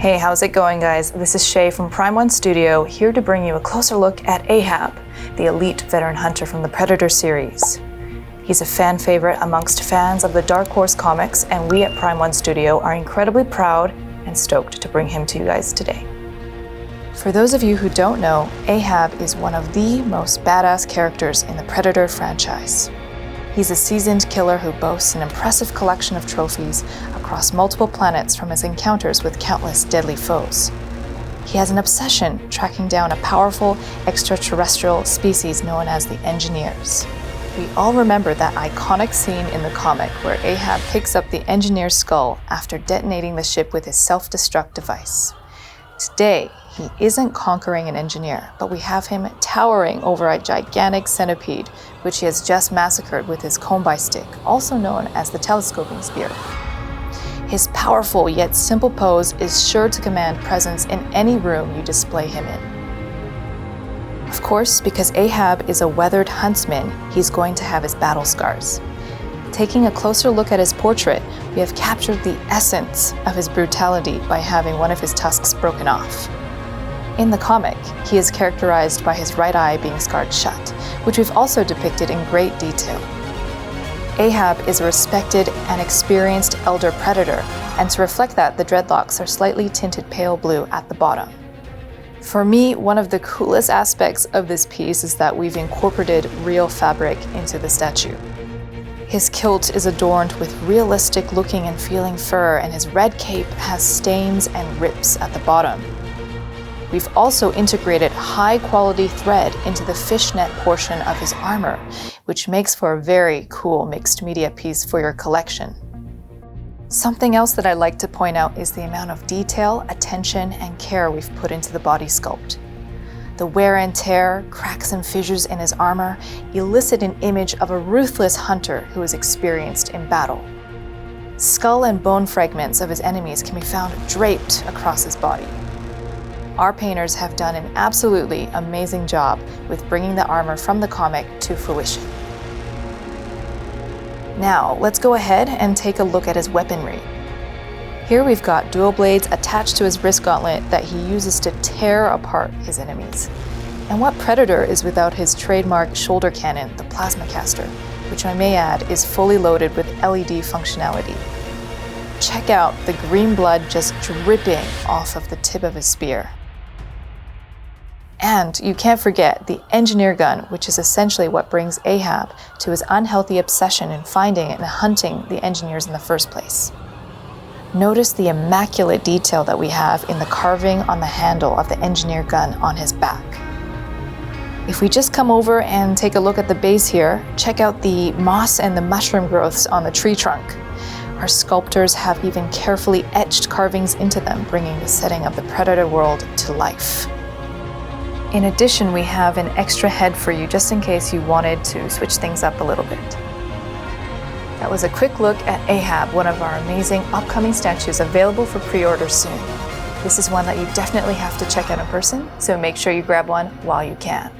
Hey, how's it going, guys? This is Shay from Prime One Studio, here to bring you a closer look at Ahab, the elite veteran hunter from the Predator series. He's a fan favorite amongst fans of the Dark Horse comics, and we at Prime One Studio are incredibly proud and stoked to bring him to you guys today. For those of you who don't know, Ahab is one of the most badass characters in the Predator franchise. He's a seasoned killer who boasts an impressive collection of trophies across multiple planets from his encounters with countless deadly foes. He has an obsession tracking down a powerful extraterrestrial species known as the Engineers. We all remember that iconic scene in the comic where Ahab picks up the Engineer's skull after detonating the ship with his self-destruct device. Today, he isn't conquering an Engineer, but we have him towering over a gigantic centipede, which he has just massacred with his combi stick, also known as the telescoping spear. His powerful yet simple pose is sure to command presence in any room you display him in. Of course, because Ahab is a weathered huntsman, he's going to have his battle scars. Taking a closer look at his portrait, we have captured the essence of his brutality by having one of his tusks broken off. In the comic, he is characterized by his right eye being scarred shut, which we've also depicted in great detail. Ahab is a respected and experienced elder predator, and to reflect that, the dreadlocks are slightly tinted pale blue at the bottom. For me, one of the coolest aspects of this piece is that we've incorporated real fabric into the statue. His kilt is adorned with realistic looking and feeling fur, and his red cape has stains and rips at the bottom. We've also integrated high-quality thread into the fishnet portion of his armor, which makes for a very cool mixed media piece for your collection. Something else that I like to point out is the amount of detail, attention, and care we've put into the body sculpt. The wear and tear, cracks and fissures in his armor elicit an image of a ruthless hunter who is experienced in battle. Skull and bone fragments of his enemies can be found draped across his body. Our painters have done an absolutely amazing job with bringing the armor from the comic to fruition. Now, let's go ahead and take a look at his weaponry. Here we've got dual blades attached to his wrist gauntlet that he uses to tear apart his enemies. And what Predator is without his trademark shoulder cannon, the plasma caster, which I may add is fully loaded with LED functionality. Check out the green blood just dripping off of the tip of his spear. And you can't forget the Engineer gun, which is essentially what brings Ahab to his unhealthy obsession in finding and hunting the Engineers in the first place. Notice the immaculate detail that we have in the carving on the handle of the Engineer gun on his back. If we just come over and take a look at the base here, check out the moss and the mushroom growths on the tree trunk. Our sculptors have even carefully etched carvings into them, bringing the setting of the Predator world to life. In addition, we have an extra head for you just in case you wanted to switch things up a little bit. That was a quick look at Ahab, one of our amazing upcoming statues available for pre-order soon. This is one that you definitely have to check out in person, so make sure you grab one while you can.